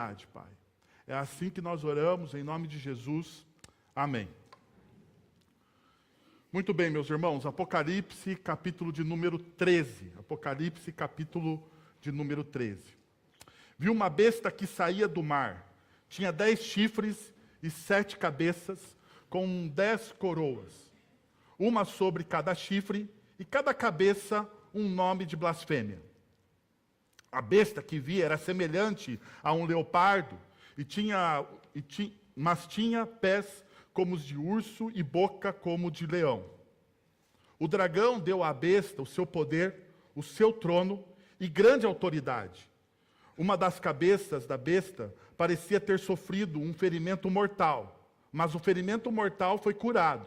Pai. É assim que nós oramos, em nome de Jesus. Amém. Muito bem, meus irmãos, Apocalipse, capítulo de número 13. Apocalipse, capítulo de número 13. Vi uma besta que saía do mar. Tinha 10 chifres e 7 cabeças, com 10 coroas. Uma sobre cada chifre, e cada cabeça um nome de blasfêmia. A besta que vi era semelhante a um leopardo, mas tinha pés como os de urso e boca como de leão. O dragão deu à besta o seu poder, o seu trono e grande autoridade. Uma das cabeças da besta parecia ter sofrido um ferimento mortal, mas o ferimento mortal foi curado.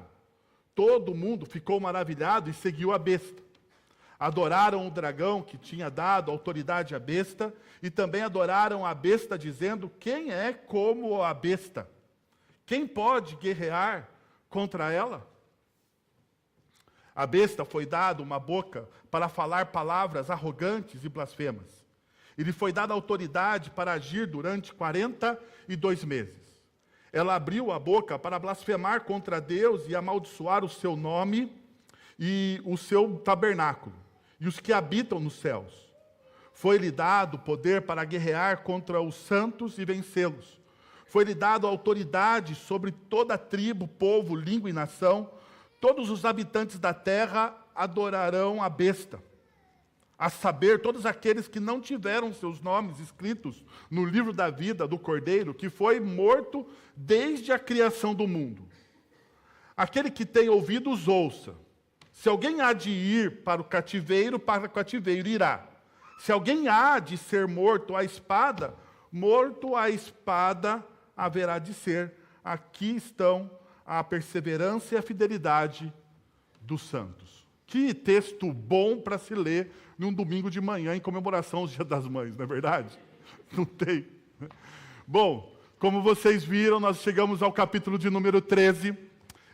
Todo mundo ficou maravilhado e seguiu a besta. Adoraram o dragão que tinha dado autoridade à besta e também adoraram a besta dizendo: quem é como a besta? Quem pode guerrear contra ela? A besta foi dada uma boca para falar palavras arrogantes e blasfemas. E lhe foi dada autoridade para agir durante 42 meses. Ela abriu a boca para blasfemar contra Deus e amaldiçoar o seu nome e o seu tabernáculo, e os que habitam nos céus. Foi-lhe dado poder para guerrear contra os santos e vencê-los. Foi-lhe dado autoridade sobre toda tribo, povo, língua e nação. Todos os habitantes da terra adorarão a besta. A saber, todos aqueles que não tiveram seus nomes escritos no livro da vida do Cordeiro, que foi morto desde a criação do mundo. Aquele que tem ouvidos, ouça. Se alguém há de ir para o cativeiro irá. Se alguém há de ser morto à espada haverá de ser. Aqui estão a perseverança e a fidelidade dos santos. Que texto bom para se ler num domingo de manhã em comemoração aos Dia das Mães, não é verdade? Não tem. Bom, como vocês viram, nós chegamos ao capítulo de número 13.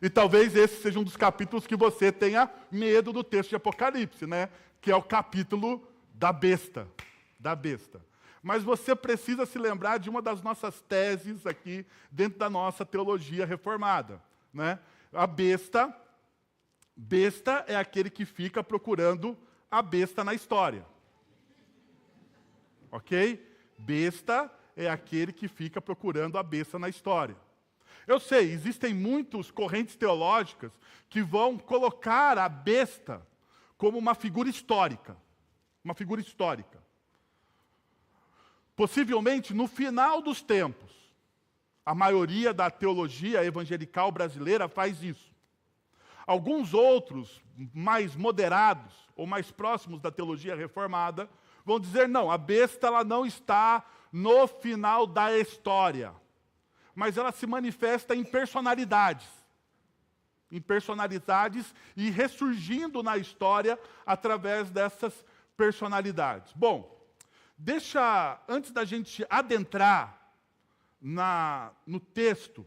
E talvez esse seja um dos capítulos que você tenha medo do texto de Apocalipse, né? Que é o capítulo da besta. Da besta. Mas você precisa se lembrar de uma das nossas teses aqui dentro da nossa teologia reformada, né? A besta é aquele que fica procurando a besta na história. Ok? Besta é aquele que fica procurando a besta na história. Eu sei, existem muitas correntes teológicas que vão colocar a besta como uma figura histórica. Uma figura histórica. Possivelmente, no final dos tempos, a maioria da teologia evangelical brasileira faz isso. Alguns outros, mais moderados ou mais próximos da teologia reformada, vão dizer: não, a besta ela não está no final da história, mas ela se manifesta em personalidades e ressurgindo na história através dessas personalidades. Bom, antes da gente adentrar no texto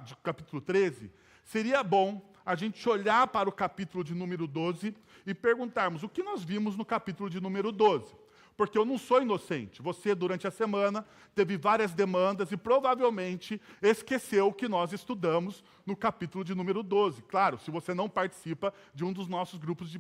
de capítulo 13, seria bom a gente olhar para o capítulo de número 12 e perguntarmos o que nós vimos no capítulo de número 12. Porque eu não sou inocente. Você, durante a semana, teve várias demandas e provavelmente esqueceu o que nós estudamos no capítulo de número 12. Claro, se você não participa de um dos nossos grupos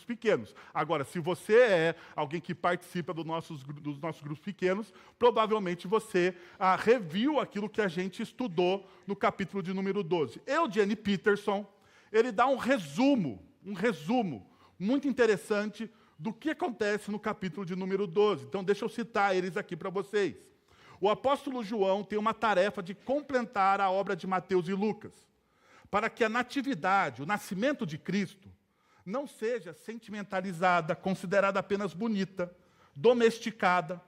pequenos. Agora, se você é alguém que participa dos nossos grupos pequenos, provavelmente você reviu aquilo que a gente estudou no capítulo de número 12. Eugene Peterson, ele dá um resumo muito interessante do que acontece no capítulo de número 12. Então, deixa eu citar eles aqui para vocês. O apóstolo João tem uma tarefa de completar a obra de Mateus e Lucas, para que a natividade, o nascimento de Cristo, não seja sentimentalizada, considerada apenas bonita, domesticada,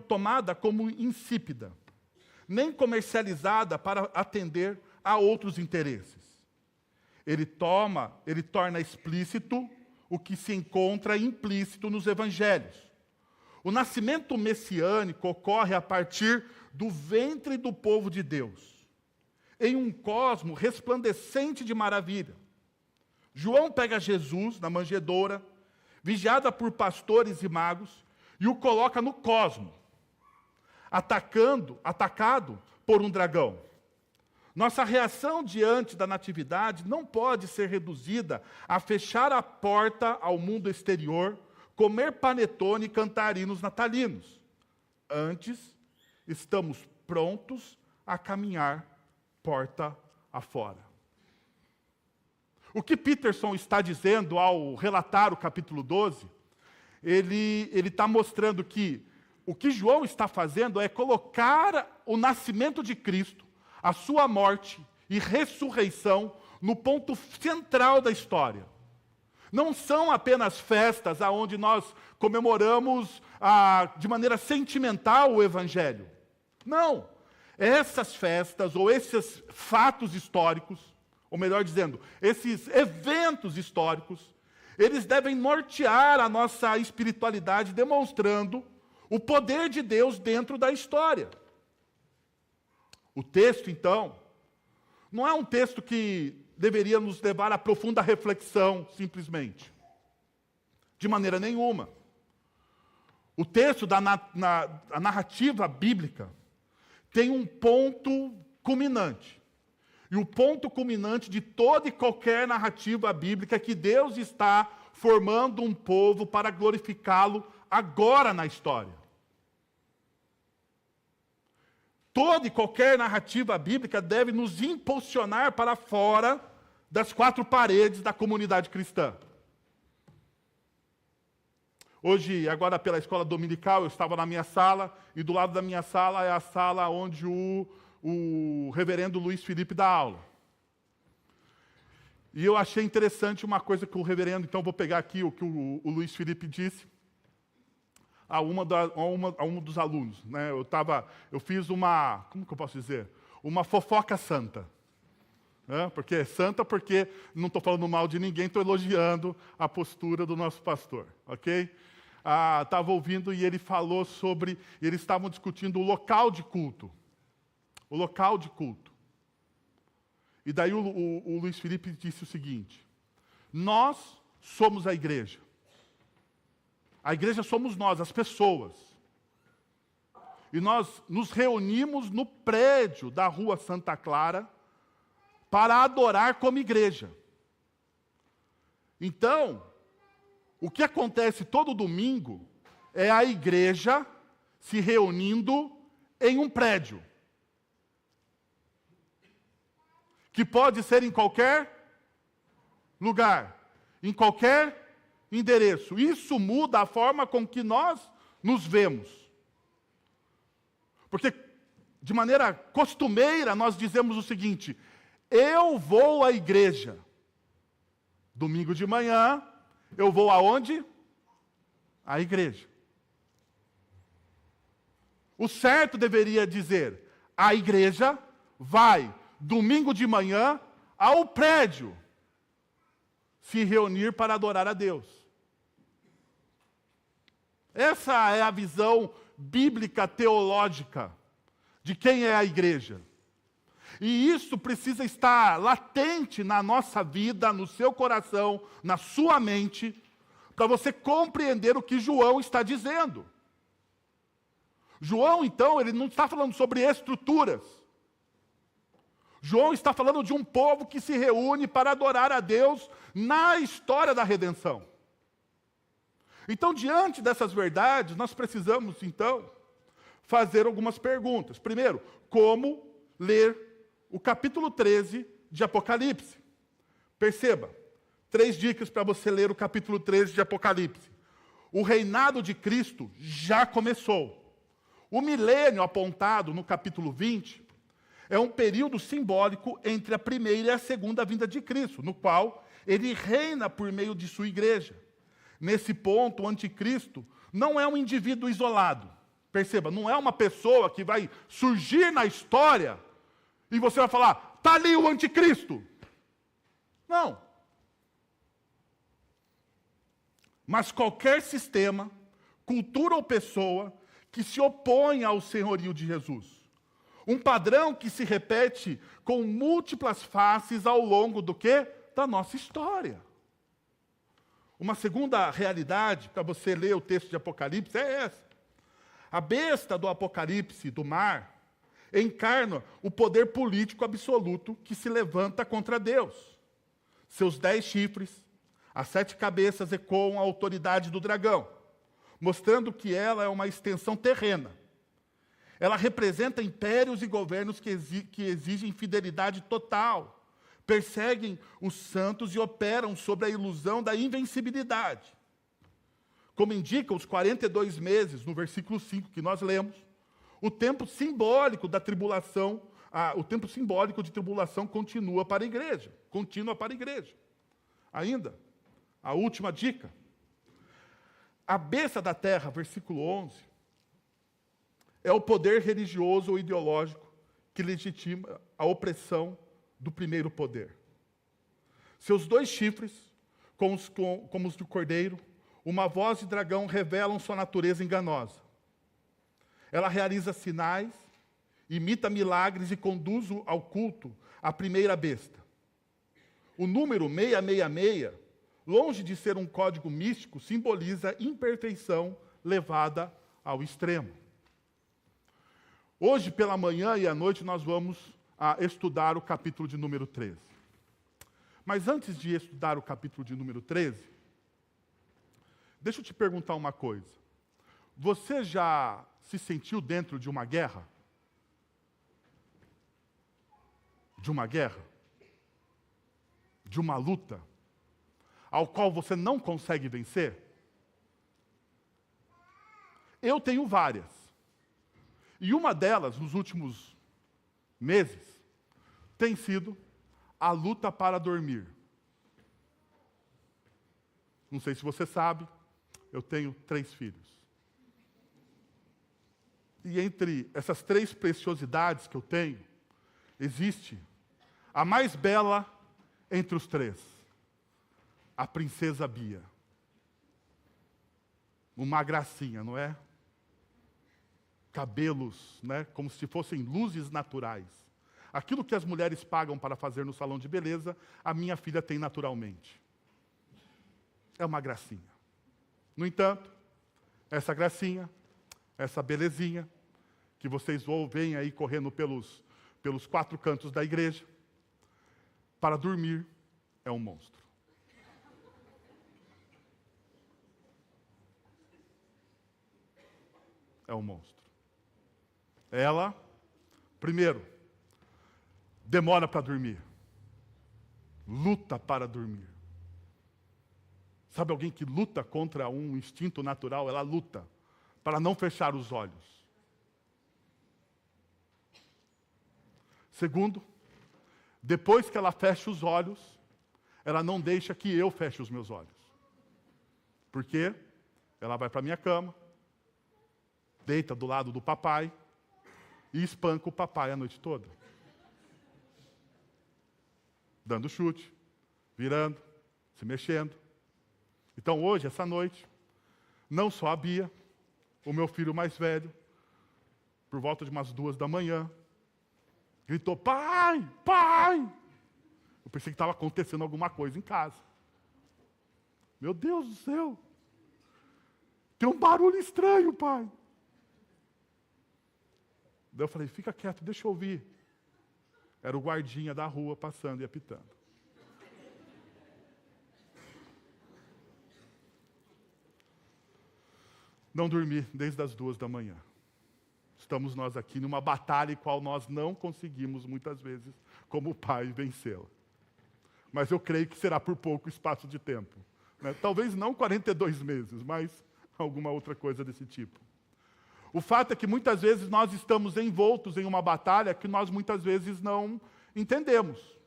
tomada como insípida, nem comercializada para atender a outros interesses. Ele torna explícito o que se encontra implícito nos evangelhos. O nascimento messiânico ocorre a partir do ventre do povo de Deus, em um cosmo resplandecente de maravilha. João pega Jesus na manjedoura, vigiada por pastores e magos, e o coloca no cosmo. atacado por um dragão. Nossa reação diante da natividade não pode ser reduzida a fechar a porta ao mundo exterior, comer panetone e cantar hinos natalinos. Antes, estamos prontos a caminhar porta afora. O que Peterson está dizendo ao relatar o capítulo 12, ele está mostrando que o que João está fazendo é colocar o nascimento de Cristo, a sua morte e ressurreição no ponto central da história. Não são apenas festas onde nós comemoramos de maneira sentimental o Evangelho. Não. Essas festas ou esses fatos históricos, ou melhor dizendo, esses eventos históricos, eles devem nortear a nossa espiritualidade, demonstrando o poder de Deus dentro da história. O texto, então, não é um texto que deveria nos levar a profunda reflexão, simplesmente. De maneira nenhuma. O texto a narrativa bíblica tem um ponto culminante. E o ponto culminante de toda e qualquer narrativa bíblica é que Deus está formando um povo para glorificá-lo agora na história. Toda e qualquer narrativa bíblica deve nos impulsionar para fora das quatro paredes da comunidade cristã. Hoje, agora pela escola dominical, eu estava na minha sala, e do lado da minha sala é a sala onde o reverendo Luiz Felipe dá aula. E eu achei interessante uma coisa que o reverendo, então vou pegar aqui o que o Luiz Felipe disse a um dos alunos. Né? Eu fiz uma, como que eu posso dizer? Uma fofoca santa. Porque é santa porque não estou falando mal de ninguém, estou elogiando a postura do nosso pastor. Ok? Estava ouvindo e ele falou sobre, eles estavam discutindo o local de culto. O local de culto. E daí o Luiz Felipe disse o seguinte: nós somos a igreja. A igreja somos nós, as pessoas. E nós nos reunimos no prédio da Rua Santa Clara para adorar como igreja. Então, o que acontece todo domingo é a igreja se reunindo em um prédio. Que pode ser em qualquer lugar, em qualquer endereço. Isso muda a forma com que nós nos vemos. Porque, de maneira costumeira, nós dizemos o seguinte: eu vou à igreja. Domingo de manhã, eu vou aonde? À igreja. O certo deveria dizer: a igreja vai, domingo de manhã, ao prédio, se reunir para adorar a Deus. Essa é a visão bíblica teológica de quem é a igreja. E isso precisa estar latente na nossa vida, no seu coração, na sua mente, para você compreender o que João está dizendo. João, então, ele não está falando sobre estruturas. João está falando de um povo que se reúne para adorar a Deus na história da redenção. Então, diante dessas verdades, nós precisamos, então, fazer algumas perguntas. Primeiro, como ler o capítulo 13 de Apocalipse? Perceba, 3 dicas para você ler o capítulo 13 de Apocalipse. O reinado de Cristo já começou. O milênio apontado no capítulo 20 é um período simbólico entre a primeira e a segunda vinda de Cristo, no qual ele reina por meio de sua igreja. Nesse ponto, o anticristo não é um indivíduo isolado. Perceba, não é uma pessoa que vai surgir na história e você vai falar: está ali o anticristo. Não. Mas qualquer sistema, cultura ou pessoa que se opõe ao senhorio de Jesus. Um padrão que se repete com múltiplas faces ao longo do quê? Da nossa história. Uma segunda realidade, para você ler o texto de Apocalipse, é essa. A besta do Apocalipse, do mar, encarna o poder político absoluto que se levanta contra Deus. Seus 10 chifres, as 7 cabeças ecoam a autoridade do dragão, mostrando que ela é uma extensão terrena. Ela representa impérios e governos que exigem fidelidade total, perseguem os santos e operam sobre a ilusão da invencibilidade. Como indicam os 42 meses, no versículo 5 que nós lemos, o tempo simbólico da tribulação, o tempo simbólico de tribulação contínua para a igreja. Ainda, a última dica. A besta da terra, versículo 11, é o poder religioso ou ideológico que legitima a opressão do primeiro poder. Seus 2 chifres, como os do cordeiro, uma voz de dragão revelam sua natureza enganosa. Ela realiza sinais, imita milagres e conduz ao culto a primeira besta. O número 666, longe de ser um código místico, simboliza imperfeição levada ao extremo. Hoje, pela manhã e à noite, nós vamos estudar o capítulo de número 13. Mas antes de estudar o capítulo de número 13, deixa eu te perguntar uma coisa. Você já se sentiu dentro de uma guerra? De uma guerra? De uma luta? Ao qual você não consegue vencer? Eu tenho várias. E uma delas, nos últimos meses, tem sido a luta para dormir. Não sei se você sabe, eu tenho 3 filhos. E entre essas 3 preciosidades que eu tenho, existe a mais bela entre os 3, a princesa Bia. Uma gracinha, não é? Cabelos, né, como se fossem luzes naturais. Aquilo que as mulheres pagam para fazer no salão de beleza, a minha filha tem naturalmente. É uma gracinha. No entanto, essa gracinha, essa belezinha, que vocês veem aí correndo pelos 4 cantos da igreja, para dormir, é um monstro. É um monstro. Ela, primeiro, demora para dormir. Luta para dormir. Sabe alguém que luta contra um instinto natural? Ela luta para não fechar os olhos. Segundo, depois que ela fecha os olhos, ela não deixa que eu feche os meus olhos. Porque ela vai para a minha cama, deita do lado do papai e espanca o papai a noite toda. Dando chute, virando, se mexendo. Então hoje, essa noite, não só a Bia, o meu filho mais velho, por volta de umas 2 da manhã, gritou, pai, pai! Eu pensei que estava acontecendo alguma coisa em casa. Meu Deus do céu! Tem um barulho estranho, pai. Daí eu falei, fica quieto, deixa eu ouvir. Era o guardinha da rua passando e apitando. Não dormi desde as 2 da manhã. Estamos nós aqui numa batalha em qual nós não conseguimos, muitas vezes, como pai, vencê-la. Mas eu creio que será por pouco espaço de tempo. Né? Talvez não 42 meses, mas alguma outra coisa desse tipo. O fato é que muitas vezes nós estamos envoltos em uma batalha que nós muitas vezes não entendemos.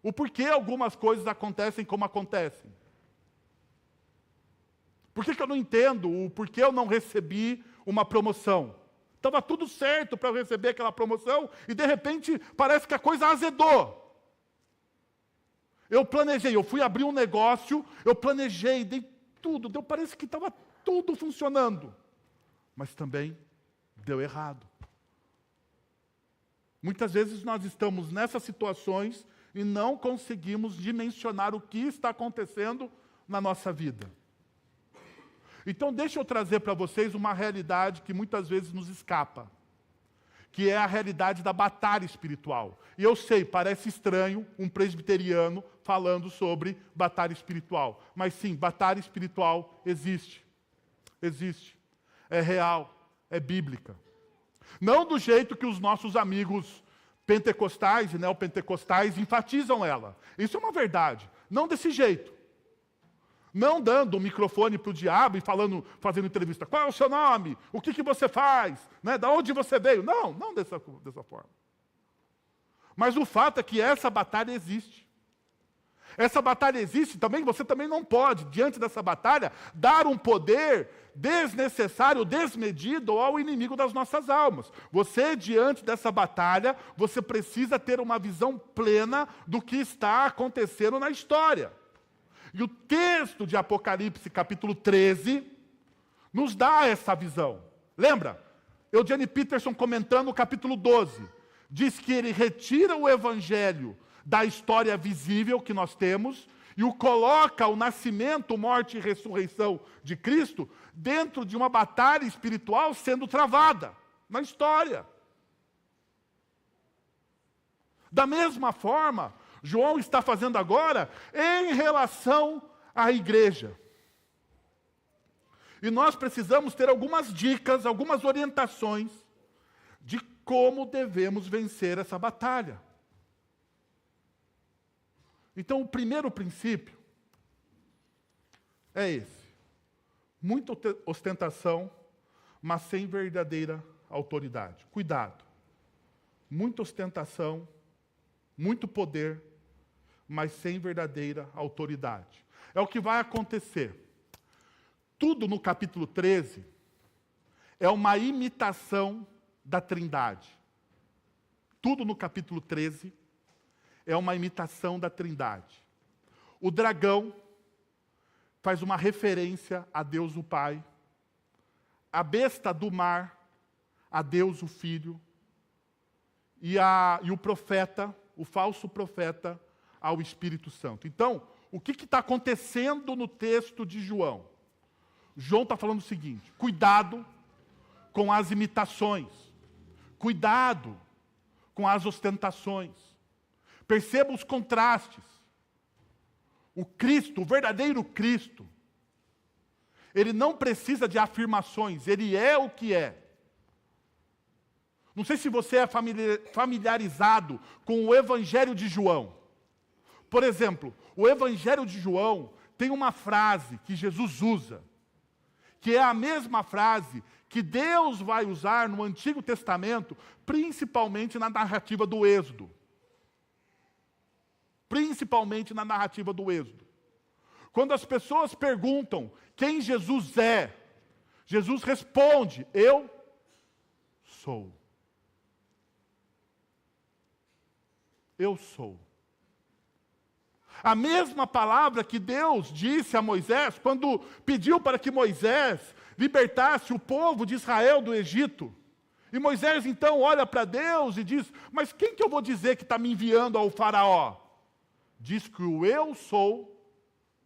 O porquê algumas coisas acontecem como acontecem. Por que eu não entendo o porquê eu não recebi uma promoção? Estava tudo certo para eu receber aquela promoção e, de repente, parece que a coisa azedou. Eu planejei, eu fui abrir um negócio, eu planejei, dei tudo, parece que estava tudo funcionando. Mas também deu errado. Muitas vezes nós estamos nessas situações e não conseguimos dimensionar o que está acontecendo na nossa vida. Então, deixa eu trazer para vocês uma realidade que muitas vezes nos escapa, que é a realidade da batalha espiritual. E eu sei, parece estranho um presbiteriano falando sobre batalha espiritual. Mas sim, batalha espiritual existe. Existe. É real. É bíblica. Não do jeito que os nossos amigos pentecostais e neopentecostais enfatizam ela. Isso é uma verdade. Não desse jeito. Não dando o microfone para o diabo e fazendo entrevista. Qual é o seu nome? O que você faz? Né? Da onde você veio? Não dessa forma. Mas o fato é que essa batalha existe. Essa batalha existe também, você também não pode, diante dessa batalha, dar um poder desnecessário, desmedido ao inimigo das nossas almas. Você, diante dessa batalha, você precisa ter uma visão plena do que está acontecendo na história. E o texto de Apocalipse, capítulo 13, nos dá essa visão. Lembra? Eugene Peterson comentando o capítulo 12. Diz que ele retira o evangelho da história visível que nós temos e o coloca o nascimento, morte e ressurreição de Cristo dentro de uma batalha espiritual sendo travada na história. Da mesma forma, João está fazendo agora em relação à igreja. E nós precisamos ter algumas dicas, algumas orientações de como devemos vencer essa batalha. Então, o primeiro princípio é esse. Muita ostentação, mas sem verdadeira autoridade. Cuidado. Muita ostentação, muito poder, mas sem verdadeira autoridade. É o que vai acontecer. Tudo no capítulo 13 é uma imitação da Trindade. Tudo no capítulo 13 é uma imitação da Trindade. O dragão faz uma referência a Deus o Pai. A besta do mar, a Deus o Filho. E o profeta, o falso profeta, ao Espírito Santo. Então, o que está acontecendo no texto de João? João está falando o seguinte: cuidado com as imitações. Cuidado com as ostentações. Perceba os contrastes. O Cristo, o verdadeiro Cristo, ele não precisa de afirmações, ele é o que é. Não sei se você é familiarizado com o Evangelho de João. Por exemplo, o Evangelho de João tem uma frase que Jesus usa, que é a mesma frase que Deus vai usar no Antigo Testamento, principalmente na narrativa do Êxodo. Principalmente na narrativa do Êxodo. Quando as pessoas perguntam quem Jesus é, Jesus responde: eu sou. Eu sou. A mesma palavra que Deus disse a Moisés, quando pediu para que Moisés libertasse o povo de Israel do Egito. E Moisés então olha para Deus e diz: mas quem que eu vou dizer que está me enviando ao faraó? Diz que o eu sou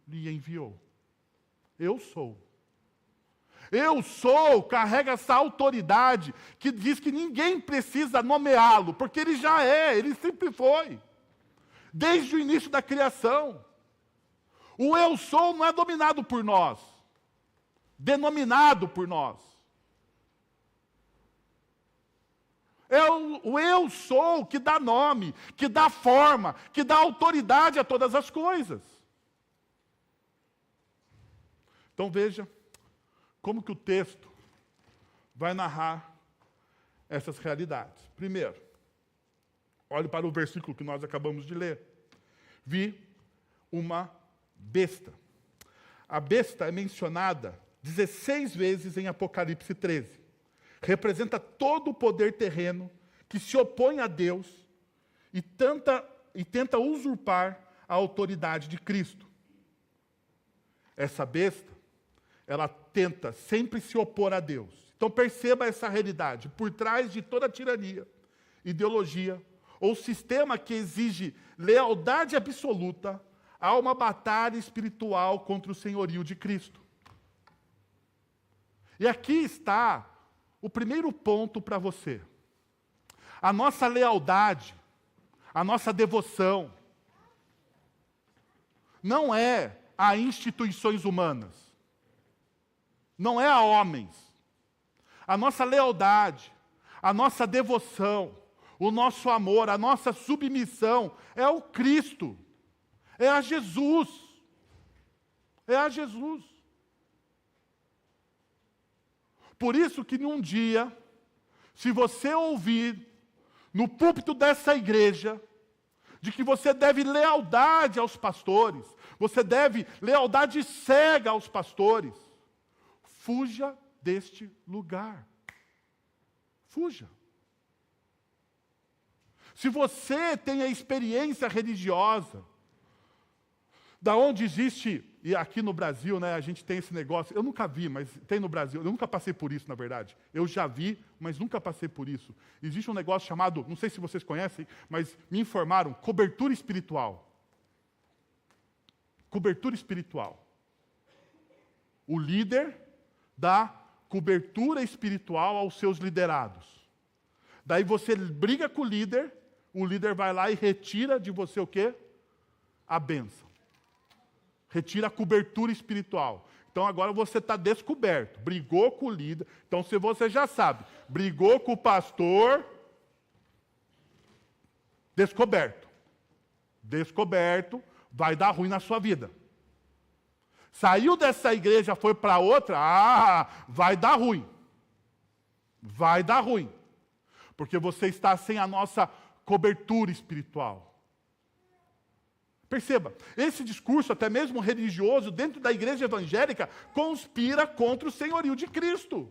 lhe enviou. Eu sou. Eu sou carrega essa autoridade que diz que ninguém precisa nomeá-lo, porque ele já é, ele sempre foi. Desde o início da criação. O eu sou não é dominado por nós, denominado por nós. É o eu sou que dá nome, que dá forma, que dá autoridade a todas as coisas. Então veja como que o texto vai narrar essas realidades. Primeiro, olhe para o versículo que nós acabamos de ler. Vi uma besta. A besta é mencionada 16 vezes em Apocalipse 13. Representa todo o poder terreno que se opõe a Deus e tenta usurpar a autoridade de Cristo. Essa besta, ela tenta sempre se opor a Deus. Então perceba essa realidade. Por trás de toda tirania, ideologia ou sistema que exige lealdade absoluta, há uma batalha espiritual contra o senhorio de Cristo. E aqui está o primeiro ponto para você. A nossa lealdade, a nossa devoção, não é a instituições humanas, não é a homens. A nossa lealdade, a nossa devoção, o nosso amor, a nossa submissão é ao Cristo, é a Jesus. É a Jesus. Por isso que num dia, se você ouvir no púlpito dessa igreja, de que você deve lealdade aos pastores, você deve lealdade cega aos pastores, fuja deste lugar. Fuja. Se você tem a experiência religiosa, da onde existe, e aqui no Brasil, né, a gente tem esse negócio, eu nunca vi, mas tem no Brasil, eu nunca passei por isso, na verdade. Eu já vi, mas nunca passei por isso. Existe um negócio chamado, não sei se vocês conhecem, mas me informaram, cobertura espiritual. Cobertura espiritual. O líder dá cobertura espiritual aos seus liderados. Daí você briga com o líder vai lá e retira de você o quê? A bênção. Retira a cobertura espiritual. Então agora você está descoberto. Brigou com o líder. Então se você já sabe, brigou com o pastor, descoberto. Descoberto, vai dar ruim na sua vida. Saiu dessa igreja, foi para outra, vai dar ruim. Vai dar ruim. Porque você está sem a nossa cobertura espiritual. Perceba, esse discurso, até mesmo religioso, dentro da igreja evangélica, conspira contra o senhorio de Cristo.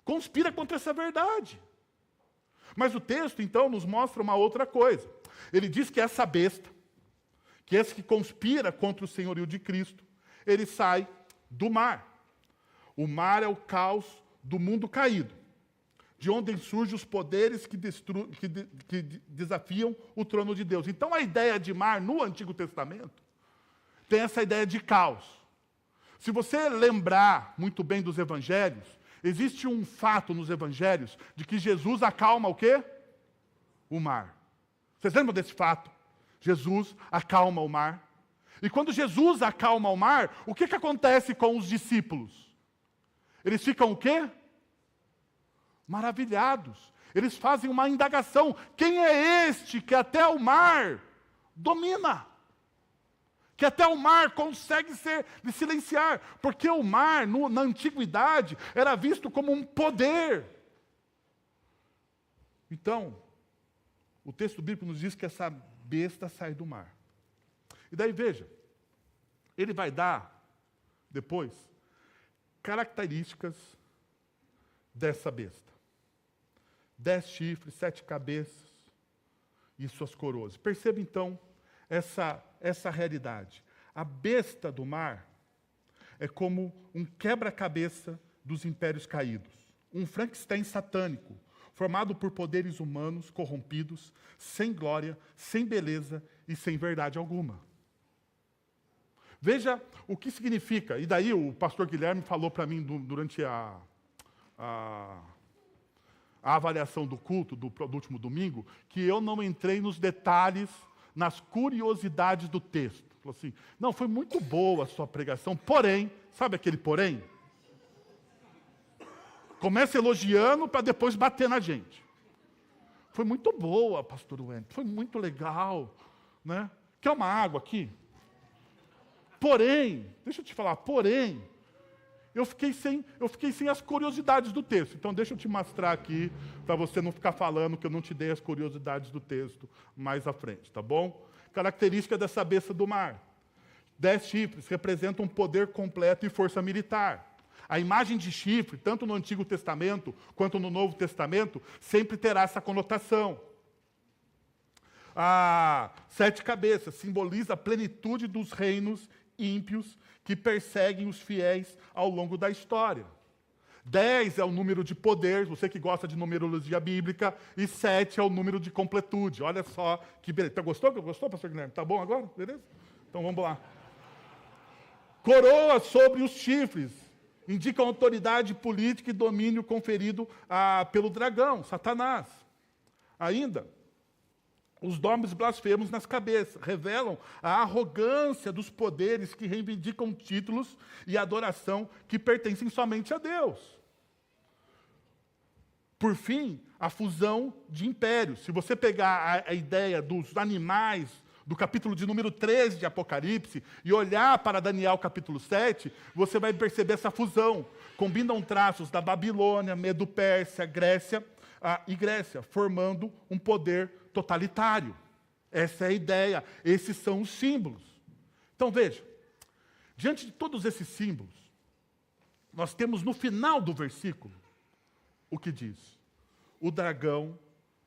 Conspira contra essa verdade. Mas o texto, então, nos mostra uma outra coisa. Ele diz que essa besta, que esse que conspira contra o senhorio de Cristo, ele sai do mar. O mar é o caos do mundo caído, de onde surgem os poderes que desafiam o trono de Deus. Então, a ideia de mar no Antigo Testamento tem essa ideia de caos. Se você lembrar muito bem dos evangelhos, existe um fato nos evangelhos de que Jesus acalma o quê? O mar. Vocês lembram desse fato? Jesus acalma o mar. E quando Jesus acalma o mar, o que acontece com os discípulos? Eles ficam o quê? Maravilhados. Eles fazem uma indagação. Quem é este que até o mar domina? Que até o mar consegue se silenciar? Porque o mar, na antiguidade, era visto como um poder. Então, o texto bíblico nos diz que essa besta sai do mar. E daí, veja, ele vai dar, depois, características dessa besta. 10 chifres, 7 cabeças e suas coroas. Perceba, então, essa realidade. A besta do mar é como um quebra-cabeça dos impérios caídos. Um Frankenstein satânico, formado por poderes humanos corrompidos, sem glória, sem beleza e sem verdade alguma. Veja o que significa. E daí o pastor Guilherme falou para mim durante a avaliação do culto do último domingo, que eu não entrei nos detalhes, nas curiosidades do texto. Falou assim, não, foi muito boa a sua pregação, porém, sabe aquele porém? Começa elogiando para depois bater na gente. Foi muito boa, pastor Wendel, foi muito legal. Né? Quer uma água aqui? Porém, deixa eu te falar, porém, eu fiquei sem as curiosidades do texto. Então, deixa eu te mostrar aqui, para você não ficar falando que eu não te dei as curiosidades do texto mais à frente, tá bom? Característica dessa besta do mar. 10 chifres representam poder completo e força militar. A imagem de chifre, tanto no Antigo Testamento quanto no Novo Testamento, sempre terá essa conotação. A 7 cabeças simboliza a plenitude dos reinos ímpios que perseguem os fiéis ao longo da história. 10 é o número de poder, você que gosta de numerologia bíblica, e 7 é o número de completude. Olha só que beleza. Gostou, pastor Guilherme? Tá bom agora? Beleza? Então vamos lá. Coroa sobre os chifres Indicam autoridade política e domínio conferido pelo dragão, Satanás. Ainda, os nomes blasfemos nas cabeças revelam a arrogância dos poderes que reivindicam títulos e adoração que pertencem somente a Deus. Por fim, a fusão de impérios. Se você pegar a ideia dos animais do capítulo de número 13 de Apocalipse e olhar para Daniel capítulo 7, você vai perceber essa fusão. Combinam traços da Babilônia, Medo-Pérsia, Grécia e Grécia, formando um poder totalitário. Essa é a ideia, esses são os símbolos. Então veja, diante de todos esses símbolos, nós temos no final do versículo o que diz: o dragão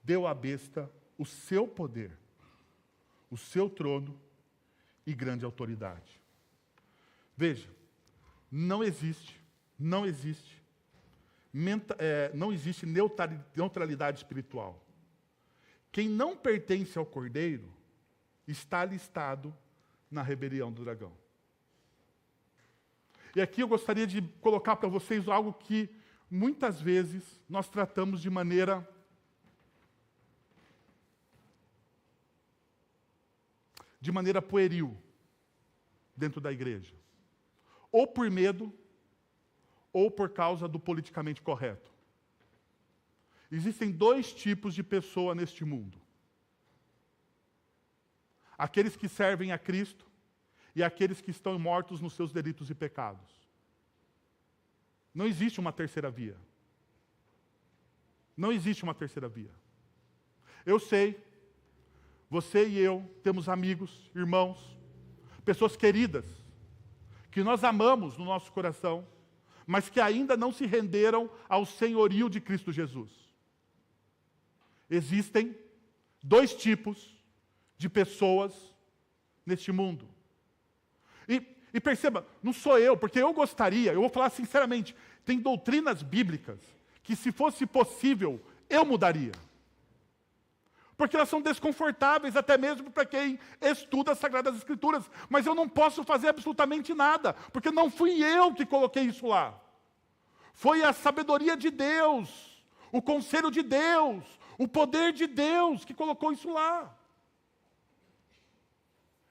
deu à besta o seu poder, o seu trono e grande autoridade. Veja, não existe neutralidade espiritual. Quem não pertence ao Cordeiro está listado na rebelião do dragão. E aqui eu gostaria de colocar para vocês algo que muitas vezes nós tratamos de maneira pueril dentro da igreja. Ou por medo, ou por causa do politicamente correto. Existem dois tipos de pessoa neste mundo. Aqueles que servem a Cristo e aqueles que estão mortos nos seus delitos e pecados. Não existe uma terceira via. Não existe uma terceira via. Eu sei, você e eu temos amigos, irmãos, pessoas queridas, que nós amamos no nosso coração, mas que ainda não se renderam ao senhorio de Cristo Jesus. Existem dois tipos de pessoas neste mundo. E perceba, não sou eu, porque eu vou falar sinceramente, tem doutrinas bíblicas que, se fosse possível, eu mudaria. Porque elas são desconfortáveis até mesmo para quem estuda as Sagradas Escrituras. Mas eu não posso fazer absolutamente nada, porque não fui eu que coloquei isso lá. Foi a sabedoria de Deus, o conselho de Deus, o poder de Deus que colocou isso lá.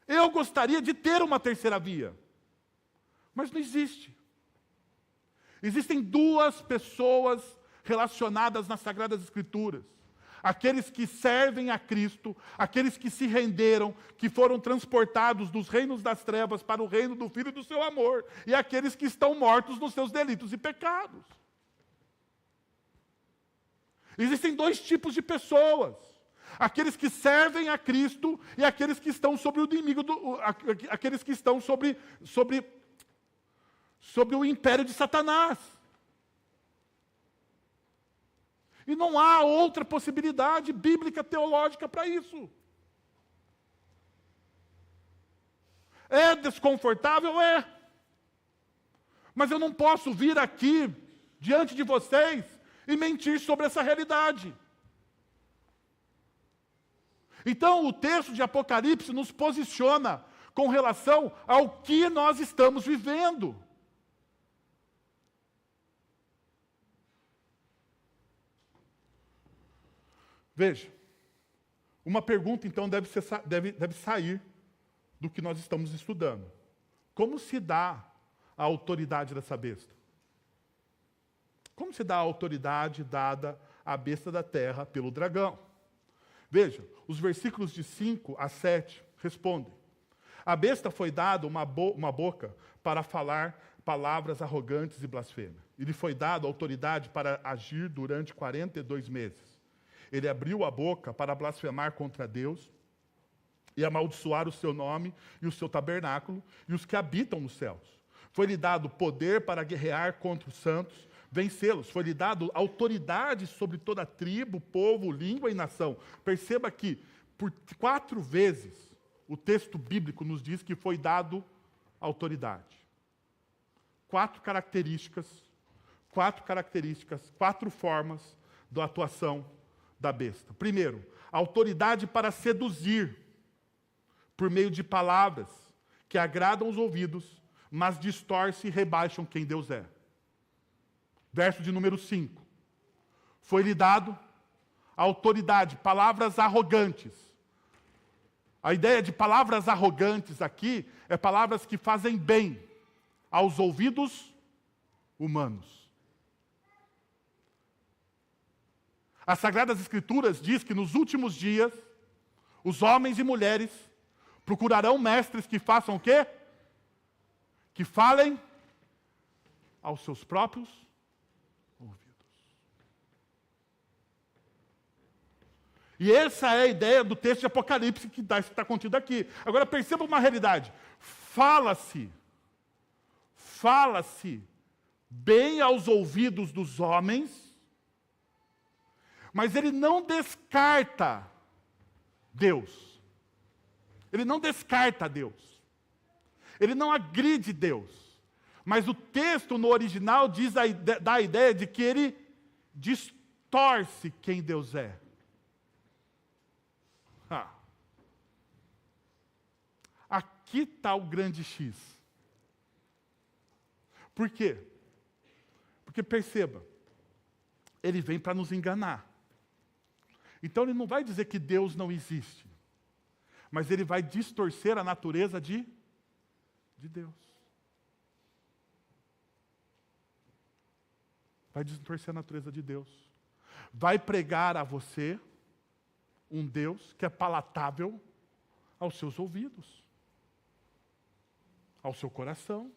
Eu gostaria de ter uma terceira via, mas não existe. Existem duas pessoas relacionadas nas Sagradas Escrituras. Aqueles que servem a Cristo, aqueles que se renderam, que foram transportados dos reinos das trevas para o reino do Filho do seu amor, e aqueles que estão mortos nos seus delitos e pecados. Existem dois tipos de pessoas: aqueles que servem a Cristo e aqueles que estão sobre o inimigo, aqueles que estão sobre o império de Satanás. E não há outra possibilidade bíblica, teológica para isso. É desconfortável? É. Mas eu não posso vir aqui, diante de vocês, e mentir sobre essa realidade. Então, o texto de Apocalipse nos posiciona com relação ao que nós estamos vivendo. Veja, uma pergunta, então, deve sair do que nós estamos estudando. Como se dá a autoridade dessa besta? Como se dá a autoridade dada à besta da terra pelo dragão? Veja, os versículos de 5 a 7 respondem. A besta foi dada uma boca para falar palavras arrogantes e blasfêmias. E lhe foi dada autoridade para agir durante 42 meses. Ele abriu a boca para blasfemar contra Deus e amaldiçoar o seu nome e o seu tabernáculo e os que habitam nos céus. Foi-lhe dado poder para guerrear contra os santos, vencê-los. Foi-lhe dado autoridade sobre toda tribo, povo, língua e nação. Perceba que, por 4 vezes, o texto bíblico nos diz que foi dado autoridade. 4 características, 4 formas da atuação da besta. Primeiro, autoridade para seduzir, por meio de palavras que agradam os ouvidos, mas distorcem e rebaixam quem Deus é. verso de número 5. Foi-lhe dado autoridade, palavras arrogantes. A ideia de palavras arrogantes aqui é palavras que fazem bem aos ouvidos humanos. As Sagradas Escrituras diz que nos últimos dias, os homens e mulheres procurarão mestres que façam o quê? Que falem aos seus próprios ouvidos. E essa é a ideia do texto de Apocalipse que está contido aqui. Agora perceba uma realidade. Fala-se bem aos ouvidos dos homens, mas ele não descarta Deus. Ele não descarta Deus. Ele não agride Deus. Mas o texto no original dá a ideia de que ele distorce quem Deus é. Aqui está o grande X. Por quê? Porque perceba, ele vem para nos enganar. Então ele não vai dizer que Deus não existe, mas ele vai distorcer a natureza de Deus. Vai distorcer a natureza de Deus. Vai pregar a você um Deus que é palatável aos seus ouvidos, ao seu coração.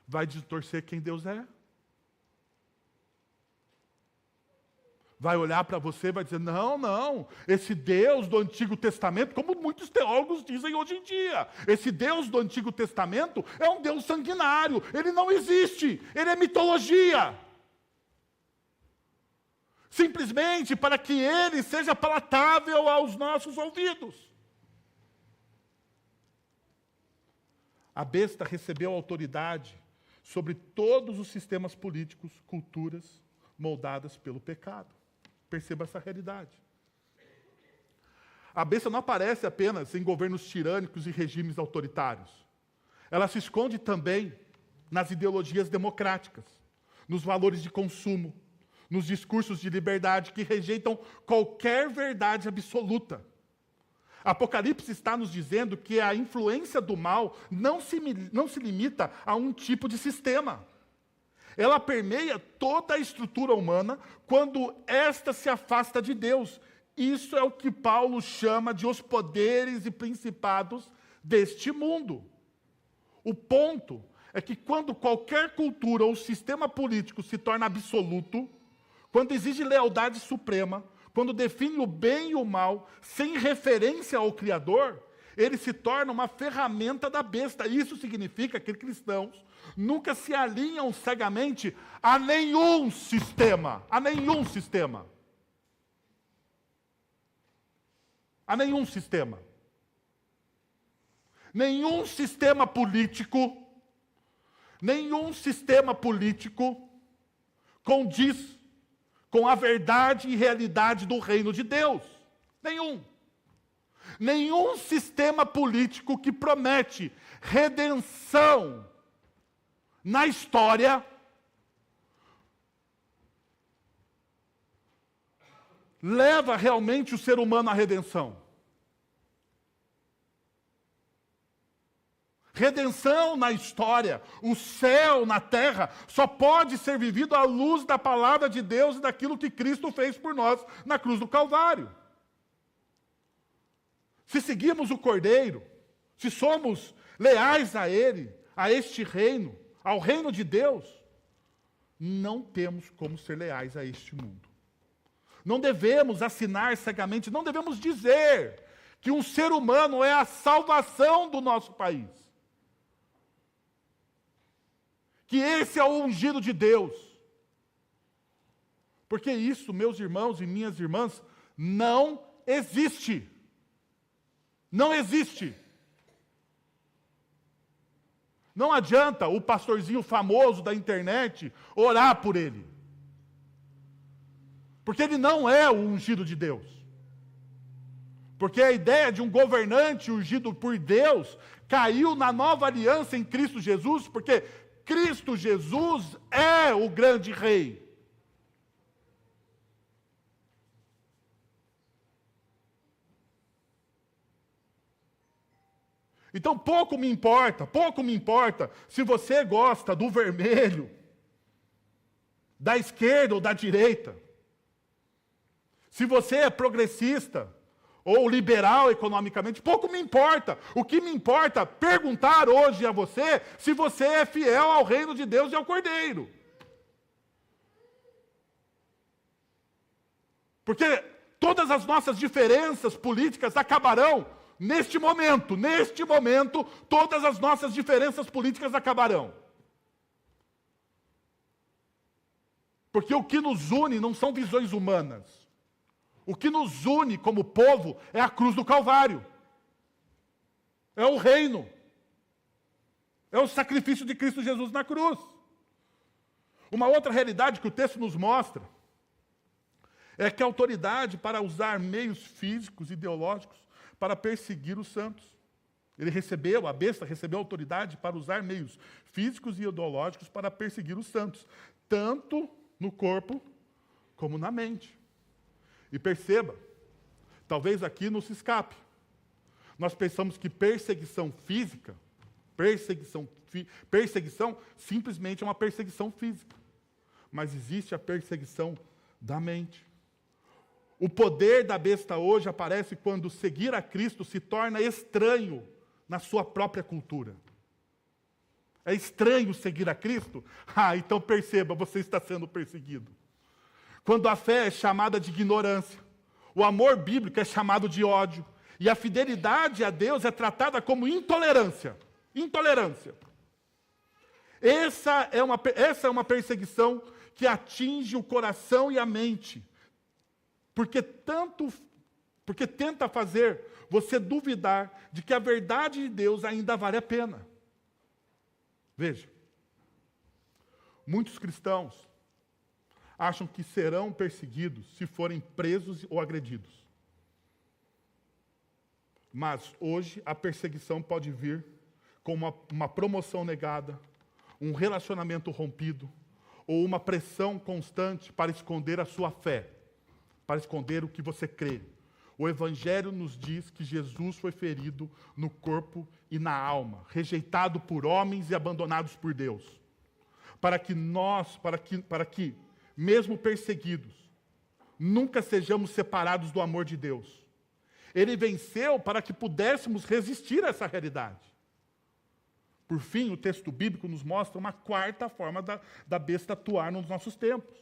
Vai distorcer quem Deus é. Vai olhar para você e vai dizer, não, esse Deus do Antigo Testamento, como muitos teólogos dizem hoje em dia, esse Deus do Antigo Testamento é um Deus sanguinário, ele não existe, ele é mitologia. Simplesmente para que ele seja palatável aos nossos ouvidos. A besta recebeu autoridade sobre todos os sistemas políticos, culturas moldadas pelo pecado. Perceba essa realidade. A besta não aparece apenas em governos tirânicos e regimes autoritários. Ela se esconde também nas ideologias democráticas, nos valores de consumo, nos discursos de liberdade que rejeitam qualquer verdade absoluta. Apocalipse está nos dizendo que a influência do mal não se limita a um tipo de sistema. Ela permeia toda a estrutura humana quando esta se afasta de Deus. Isso é o que Paulo chama de os poderes e principados deste mundo. O ponto é que quando qualquer cultura ou sistema político se torna absoluto, quando exige lealdade suprema, quando define o bem e o mal sem referência ao Criador, ele se torna uma ferramenta da besta. Isso significa que cristãos nunca se alinham cegamente a nenhum sistema. A nenhum sistema. A nenhum sistema. Nenhum sistema político condiz com a verdade e realidade do reino de Deus. Nenhum. Nenhum sistema político que promete redenção na história leva realmente o ser humano à redenção. Redenção na história, o céu na terra, só pode ser vivido à luz da palavra de Deus e daquilo que Cristo fez por nós na cruz do Calvário. Se seguimos o Cordeiro, se somos leais a Ele, a este reino, ao reino de Deus, não temos como ser leais a este mundo. Não devemos assinar cegamente, não devemos dizer que um ser humano é a salvação do nosso país. Que esse é o ungido de Deus. Porque isso, meus irmãos e minhas irmãs, não existe. Não existe. Não adianta o pastorzinho famoso da internet orar por ele. Porque ele não é o ungido de Deus. Porque a ideia de um governante ungido por Deus caiu na nova aliança em Cristo Jesus, porque Cristo Jesus é o grande rei. Então pouco me importa se você gosta do vermelho, da esquerda ou da direita. Se você é progressista ou liberal economicamente, pouco me importa. O que me importa é perguntar hoje a você se você é fiel ao reino de Deus e ao Cordeiro. Porque todas as nossas diferenças políticas acabarão neste momento, todas as nossas diferenças políticas acabarão. Porque o que nos une não são visões humanas. O que nos une como povo é a cruz do Calvário. É o reino. É o sacrifício de Cristo Jesus na cruz. Uma outra realidade que o texto nos mostra é que a autoridade para usar meios físicos, ideológicos, para perseguir os santos. A besta recebeu autoridade para usar meios físicos e ideológicos para perseguir os santos, tanto no corpo como na mente. E perceba, talvez aqui não se escape. Nós pensamos que perseguição física, perseguição simplesmente é uma perseguição física. Mas existe a perseguição da mente. O poder da besta hoje aparece quando seguir a Cristo se torna estranho na sua própria cultura. É estranho seguir a Cristo? Então perceba, você está sendo perseguido. Quando a fé é chamada de ignorância, o amor bíblico é chamado de ódio, e a fidelidade a Deus é tratada como intolerância. Intolerância. Essa é uma perseguição que atinge o coração e a mente, porque tenta fazer você duvidar de que a verdade de Deus ainda vale a pena. Veja, muitos cristãos acham que serão perseguidos se forem presos ou agredidos. Mas hoje a perseguição pode vir com uma promoção negada, um relacionamento rompido, ou uma pressão constante para esconder a sua fé, para esconder o que você crê. O Evangelho nos diz que Jesus foi ferido no corpo e na alma, rejeitado por homens e abandonados por Deus, para que mesmo perseguidos, nunca sejamos separados do amor de Deus. Ele venceu para que pudéssemos resistir a essa realidade. Por fim, o texto bíblico nos mostra uma quarta forma da besta atuar nos nossos tempos.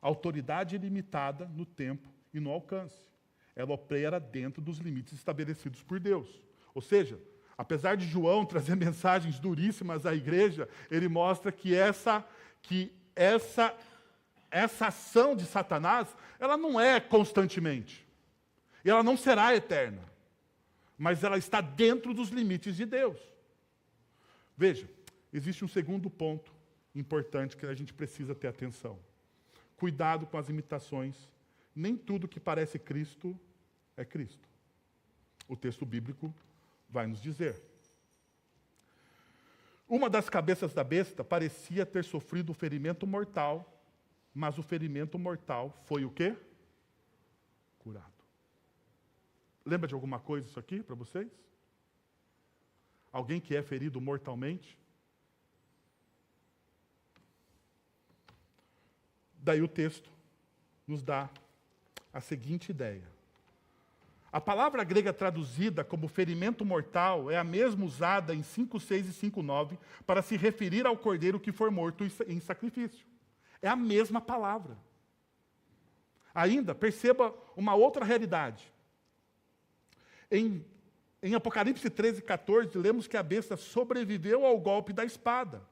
A autoridade ilimitada no tempo e no alcance. Ela opera dentro dos limites estabelecidos por Deus. Ou seja, apesar de João trazer mensagens duríssimas à igreja, ele mostra que essa ação de Satanás, ela não é constantemente. E ela não será eterna. Mas ela está dentro dos limites de Deus. Veja, existe um segundo ponto importante que a gente precisa ter atenção. Cuidado com as imitações. Nem tudo que parece Cristo é Cristo. O texto bíblico vai nos dizer. Uma das cabeças da besta parecia ter sofrido um ferimento mortal, mas o ferimento mortal foi o quê? Curado. Lembra de alguma coisa isso aqui para vocês? Alguém que é ferido mortalmente? Daí o texto nos dá a seguinte ideia. A palavra grega traduzida como ferimento mortal é a mesma usada em 5:6 e 5:9 para se referir ao cordeiro que for morto em sacrifício. É a mesma palavra. Ainda, perceba uma outra realidade. Em Apocalipse 13:14, lemos que a besta sobreviveu ao golpe da espada.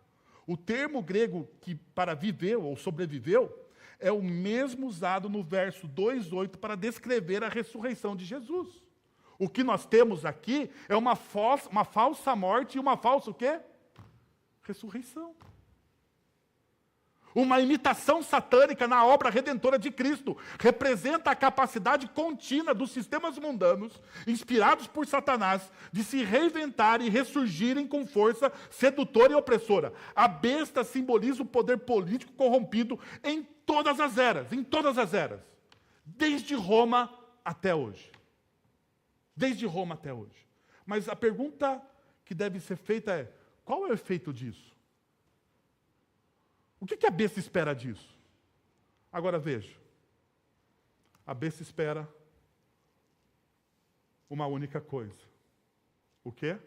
O termo grego que para viveu ou sobreviveu é o mesmo usado no verso 2:8 para descrever a ressurreição de Jesus. O que nós temos aqui é uma falsa morte e uma falsa o quê? Ressurreição. Uma imitação satânica na obra redentora de Cristo. Representa a capacidade contínua dos sistemas mundanos, inspirados por Satanás, de se reinventar e ressurgirem com força sedutora e opressora. A besta simboliza o poder político corrompido em todas as eras. Desde Roma até hoje. Desde Roma até hoje. Mas a pergunta que deve ser feita é: qual é o efeito disso? O que a besta espera disso? Agora veja. A besta espera uma única coisa. O quê?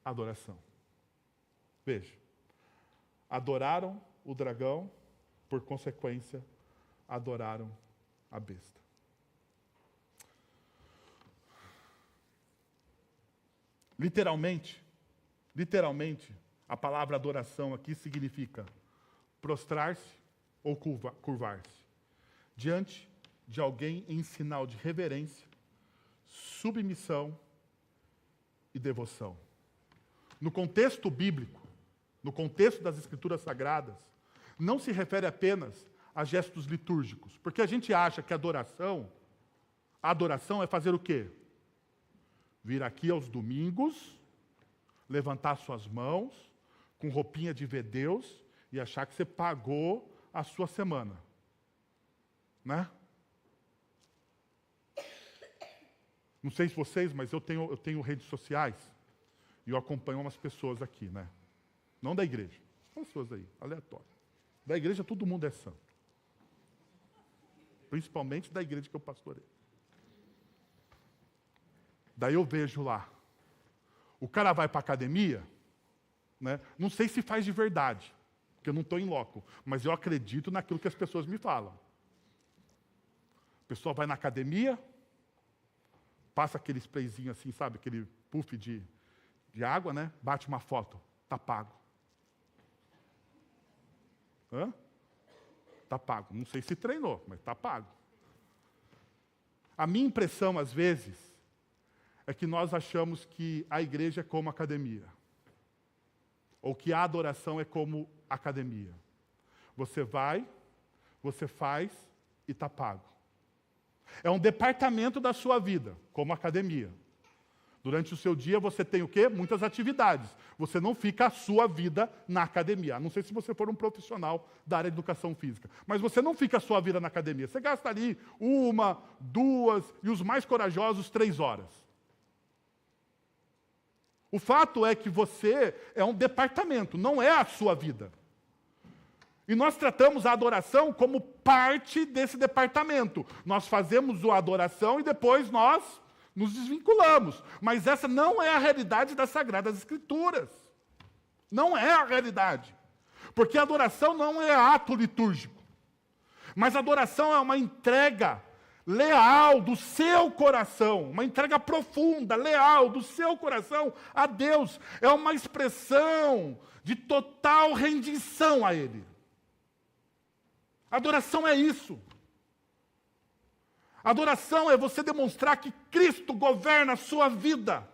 Adoração. Veja. Adoraram o dragão, por consequência, adoraram a besta. Literalmente, a palavra adoração aqui significa prostrar-se ou curvar-se diante de alguém em sinal de reverência, submissão e devoção. No contexto bíblico, no contexto das Escrituras Sagradas, não se refere apenas a gestos litúrgicos, porque a gente acha que a adoração é fazer o quê? Vir aqui aos domingos, levantar suas mãos, com roupinha de ver Deus, e achar que você pagou a sua semana. Né? Não sei se vocês, mas eu tenho redes sociais, e eu acompanho umas pessoas aqui, né? Não da igreja, pessoas aí, aleatórias. Da igreja todo mundo é santo. Principalmente da igreja que eu pastorei. Daí eu vejo lá, o cara vai para a academia, né? Não sei se faz de verdade, porque eu não estou em loco, mas eu acredito naquilo que as pessoas me falam. A pessoa vai na academia, passa aquele sprayzinho assim, sabe, aquele puff de água, né? Bate uma foto, está pago. Está pago. Não sei se treinou, mas está pago. A minha impressão, às vezes, é que nós achamos que a igreja é como academia. Ou que a adoração é como academia. Você vai, você faz e está pago. É um departamento da sua vida, como academia. Durante o seu dia você tem o quê? Muitas atividades. Você não fica a sua vida na academia. Não sei se você for um profissional da área de educação física. Mas você não fica a sua vida na academia. Você gasta ali 1, 2 e os mais corajosos 3 horas. O fato é que você é um departamento, não é a sua vida. E nós tratamos a adoração como parte desse departamento. Nós fazemos a adoração e depois nós nos desvinculamos. Mas essa não é a realidade das Sagradas Escrituras. Não é a realidade. Porque a adoração não é ato litúrgico. Mas a adoração é uma entrega leal do seu coração, uma entrega profunda, leal do seu coração a Deus. É uma expressão de total rendição a Ele. Adoração é isso. Adoração é você demonstrar que Cristo governa a sua vida.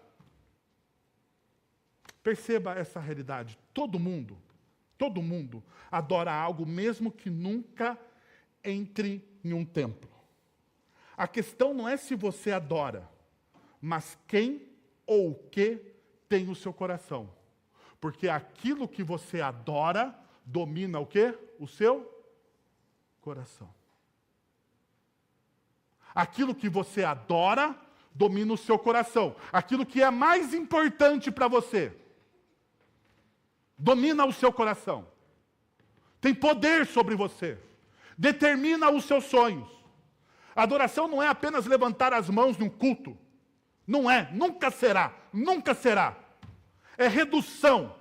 Perceba essa realidade. Todo mundo adora algo, mesmo que nunca entre em um templo. A questão não é se você adora, mas quem ou o que tem o seu coração. Porque aquilo que você adora domina o quê? O seu coração. Aquilo que você adora domina o seu coração. Aquilo que é mais importante para você domina o seu coração. Tem poder sobre você. Determina os seus sonhos. A adoração não é apenas levantar as mãos num culto. Não é, nunca será, nunca será. É redução,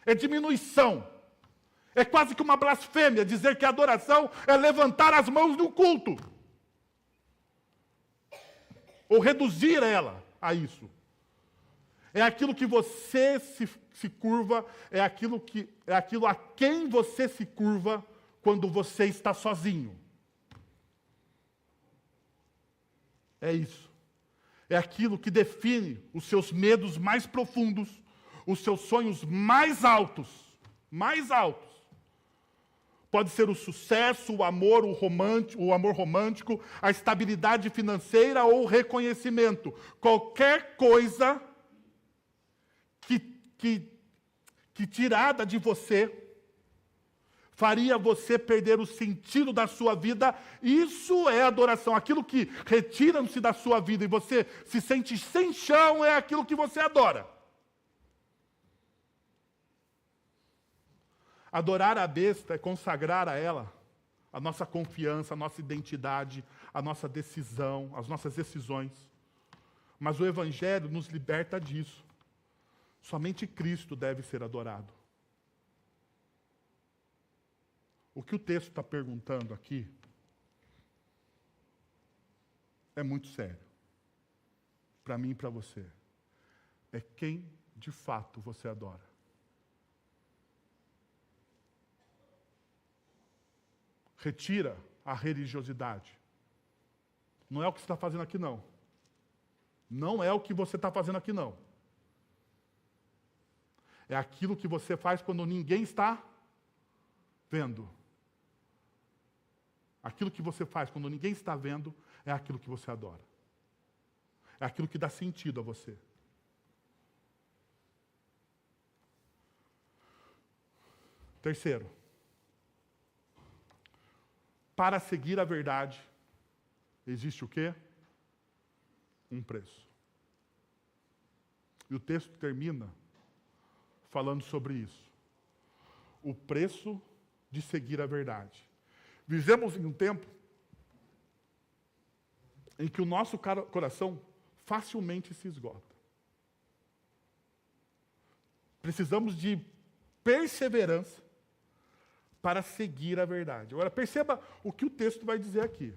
é diminuição. É quase que uma blasfêmia dizer que a adoração é levantar as mãos num culto. Ou reduzir ela a isso. É aquilo que você se curva, é aquilo a quem você se curva quando você está sozinho. É isso. É aquilo que define os seus medos mais profundos, os seus sonhos mais altos, Pode ser o sucesso, o amor romântico, a estabilidade financeira ou o reconhecimento. Qualquer coisa que tirada de você faria você perder o sentido da sua vida. Isso é adoração. Aquilo que retira-se da sua vida e você se sente sem chão é aquilo que você adora. Adorar a besta é consagrar a ela a nossa confiança, a nossa identidade, a nossa decisão, as nossas decisões. Mas o Evangelho nos liberta disso. Somente Cristo deve ser adorado. O que o texto está perguntando aqui é muito sério. Para mim e para você. É quem de fato você adora. Retira a religiosidade. Não é o que você está fazendo aqui, não. Não é o que você está fazendo aqui, não. É aquilo que você faz quando ninguém está vendo. Aquilo que você faz quando ninguém está vendo é aquilo que você adora. É aquilo que dá sentido a você. Terceiro. Para seguir a verdade, existe o quê? Um preço. E o texto termina falando sobre isso. O preço de seguir a verdade. Vivemos em um tempo em que o nosso coração facilmente se esgota. Precisamos de perseverança para seguir a verdade. Agora, perceba o que o texto vai dizer aqui,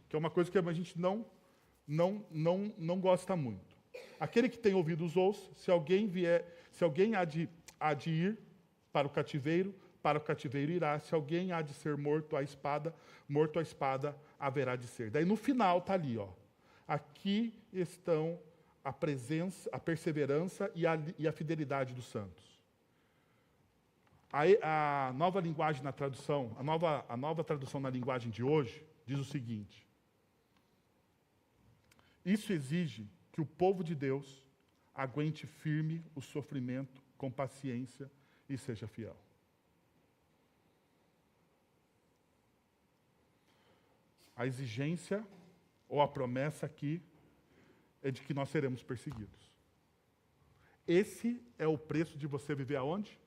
que é uma coisa que a gente não gosta muito. Aquele que tem ouvidos ouça, se alguém há de ir para o cativeiro irá. Se alguém há de ser morto à espada haverá de ser. Daí no final está ali, ó. Aqui estão a perseverança e a fidelidade dos santos. A nova linguagem na tradução, a nova tradução na linguagem de hoje, diz o seguinte: isso exige que o povo de Deus aguente firme o sofrimento com paciência e seja fiel. A exigência ou a promessa aqui é de que nós seremos perseguidos. Esse é o preço de você viver aonde?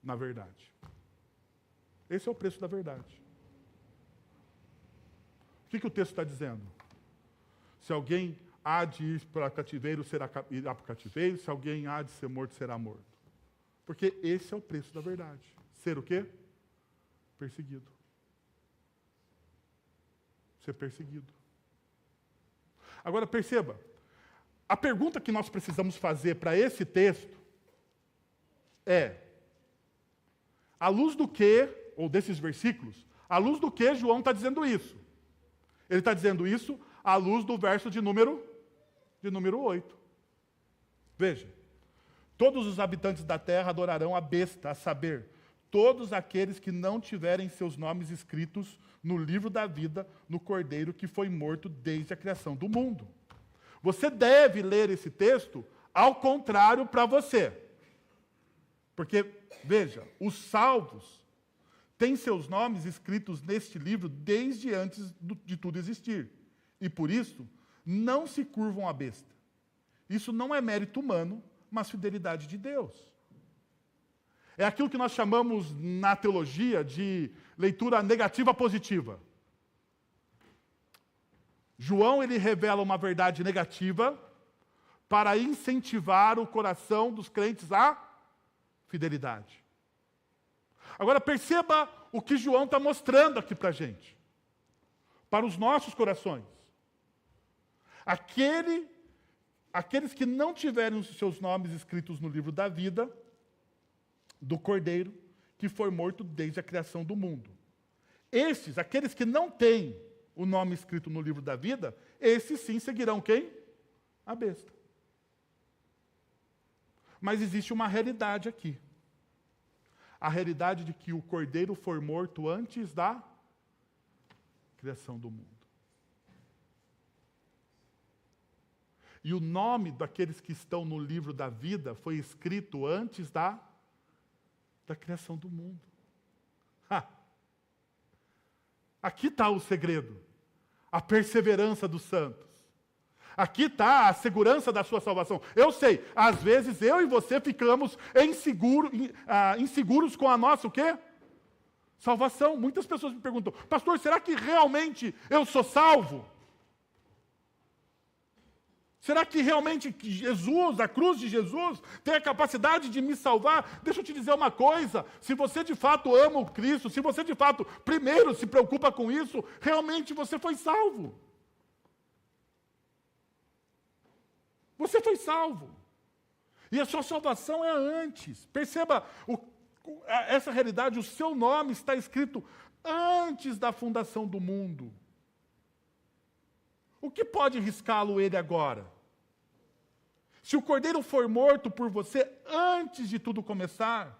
Na verdade. Esse é o preço da verdade. O que o texto está dizendo? Se alguém há de ir para o cativeiro, irá para o cativeiro. Se alguém há de ser morto, será morto. Porque esse é o preço da verdade. Ser o quê? Perseguido. Ser perseguido. Agora perceba, a pergunta que nós precisamos fazer para esse texto é: à luz do que, ou desses versículos, à luz do que João está dizendo isso? Ele está dizendo isso à luz do verso de número 8. Veja, todos os habitantes da terra adorarão a besta, a saber, todos aqueles que não tiverem seus nomes escritos no livro da vida, no Cordeiro que foi morto desde a criação do mundo. Você deve ler esse texto ao contrário para você. Porque, veja, os salvos têm seus nomes escritos neste livro desde antes de tudo existir. E por isso, não se curvam à besta. Isso não é mérito humano, mas fidelidade de Deus. É aquilo que nós chamamos na teologia de leitura negativa positiva. João, ele revela uma verdade negativa para incentivar o coração dos crentes à fidelidade. Agora perceba o que João está mostrando aqui para a gente. Para os nossos corações. Aqueles que não tiverem os seus nomes escritos no livro da vida, do Cordeiro, que foi morto desde a criação do mundo. Aqueles que não têm o nome escrito no livro da vida, esses sim seguirão quem? A besta. Mas existe uma realidade aqui. a realidade de que o Cordeiro foi morto antes da criação do mundo. E o nome daqueles que estão no livro da vida foi escrito antes da criação do mundo. Ha! Aqui está o segredo, a perseverança dos santos. Aqui está a segurança da sua salvação. Eu sei, às vezes eu e você ficamos inseguros com a nossa o quê? Salvação. Muitas pessoas me perguntam, pastor, será que realmente eu sou salvo? Será que realmente Jesus, a cruz de Jesus, tem a capacidade de me salvar? Deixa eu te dizer uma coisa, se você de fato ama o Cristo, se você de fato primeiro se preocupa com isso, realmente você foi salvo. Você foi salvo. E a sua salvação é antes. Perceba essa realidade, o seu nome está escrito antes da fundação do mundo. O que pode riscá-lo ele agora? Se o Cordeiro for morto por você antes de tudo começar,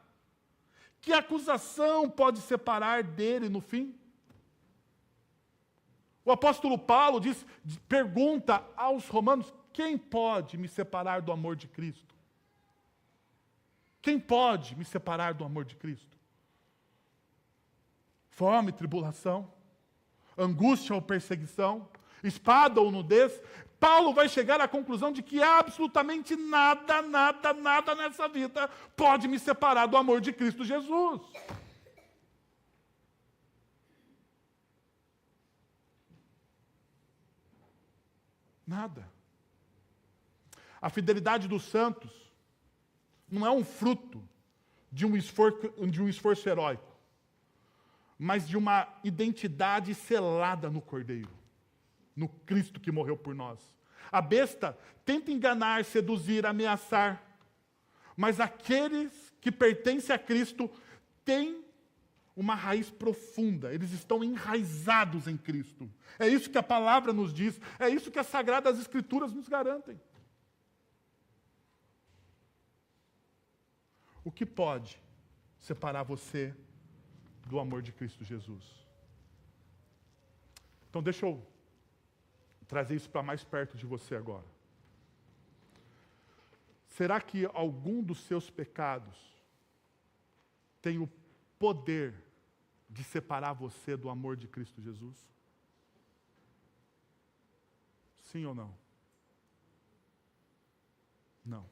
que acusação pode separar dele no fim? O apóstolo Paulo pergunta aos romanos, quem pode me separar do amor de Cristo? Quem pode me separar do amor de Cristo? Fome, tribulação, angústia ou perseguição, espada ou nudez? Paulo vai chegar à conclusão de que absolutamente nada nessa vida pode me separar do amor de Cristo Jesus. Nada. A fidelidade dos santos não é um fruto de um esforço heróico, mas de uma identidade selada no Cordeiro, no Cristo que morreu por nós. A besta tenta enganar, seduzir, ameaçar, mas aqueles que pertencem a Cristo têm uma raiz profunda, eles estão enraizados em Cristo. É isso que a palavra nos diz, é isso que as Sagradas Escrituras nos garantem. O que pode separar você do amor de Cristo Jesus? Então deixa eu trazer isso para mais perto de você agora. Será que algum dos seus pecados tem o poder de separar você do amor de Cristo Jesus? Sim ou não? Não.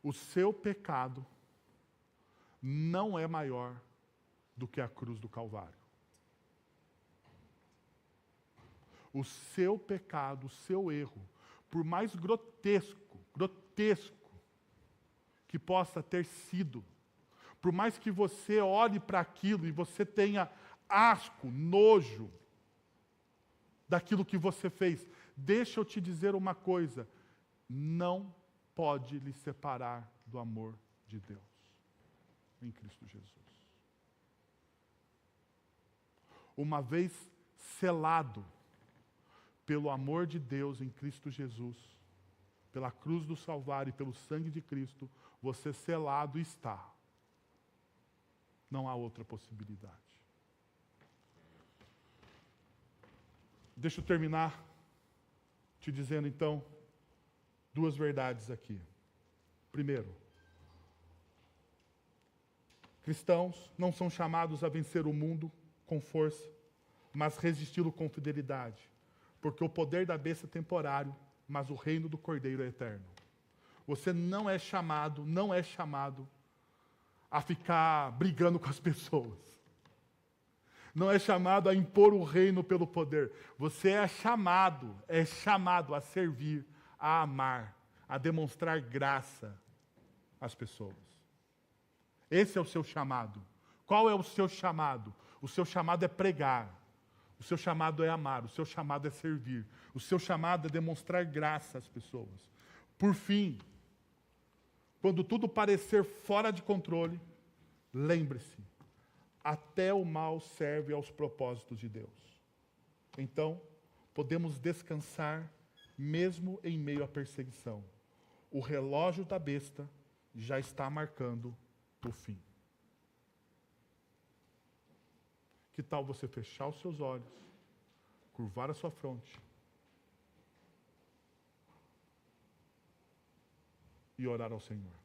O seu pecado não é maior do que a cruz do Calvário. O seu pecado, o seu erro, por mais grotesco que possa ter sido, por mais que você olhe para aquilo e você tenha asco, nojo daquilo que você fez, deixa eu te dizer uma coisa, não pode lhe separar do amor de Deus em Cristo Jesus. Uma vez selado pelo amor de Deus em Cristo Jesus, pela cruz do Calvário e pelo sangue de Cristo, você selado está. Não há outra possibilidade. Deixa eu terminar te dizendo então duas verdades aqui. Primeiro, cristãos não são chamados a vencer o mundo com força, mas resisti-lo com fidelidade. Porque o poder da besta é temporário, mas o reino do Cordeiro é eterno. Você não é chamado a ficar brigando com as pessoas. Não é chamado a impor o reino pelo poder. Você é chamado a servir, a amar, a demonstrar graça às pessoas. Esse é o seu chamado. Qual é o seu chamado? O seu chamado é pregar. O seu chamado é amar. O seu chamado é servir. O seu chamado é demonstrar graça às pessoas. Por fim, quando tudo parecer fora de controle, lembre-se, até o mal serve aos propósitos de Deus. Então, podemos descansar mesmo em meio à perseguição. O relógio da besta já está marcando o fim. Que tal você fechar os seus olhos, curvar a sua fronte e orar ao Senhor?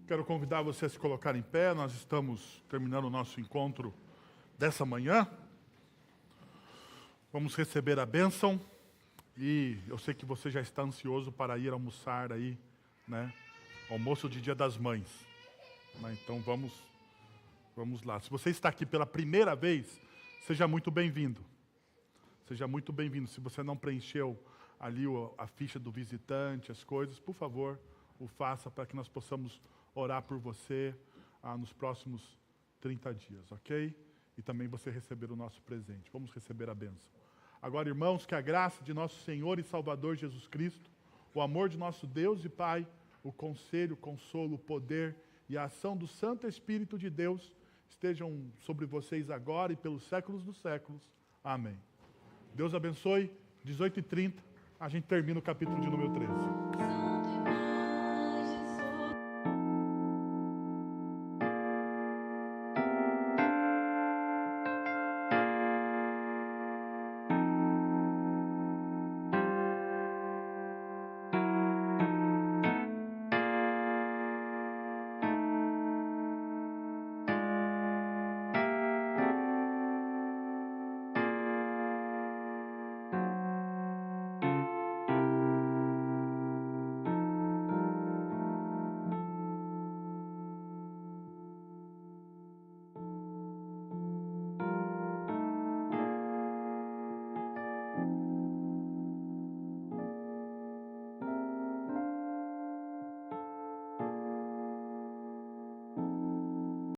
Quero convidar você a se colocar em pé. Nós estamos terminando o nosso encontro dessa manhã. Vamos receber a bênção. E eu sei que você já está ansioso para ir almoçar aí, né? Almoço de Dia das Mães. Então vamos lá. Se você está aqui pela primeira vez, seja muito bem-vindo. Seja muito bem-vindo. Se você não preencheu ali a ficha do visitante, as coisas, por favor, o faça para que nós possamos orar por você nos próximos 30 dias, ok? E também você receber o nosso presente. Vamos receber a bênção. Agora, irmãos, que a graça de nosso Senhor e Salvador Jesus Cristo, o amor de nosso Deus e Pai, o conselho, o consolo, o poder e a ação do Santo Espírito de Deus estejam sobre vocês agora e pelos séculos dos séculos. Amém. Deus abençoe. 18h30, a gente termina o capítulo de número 13.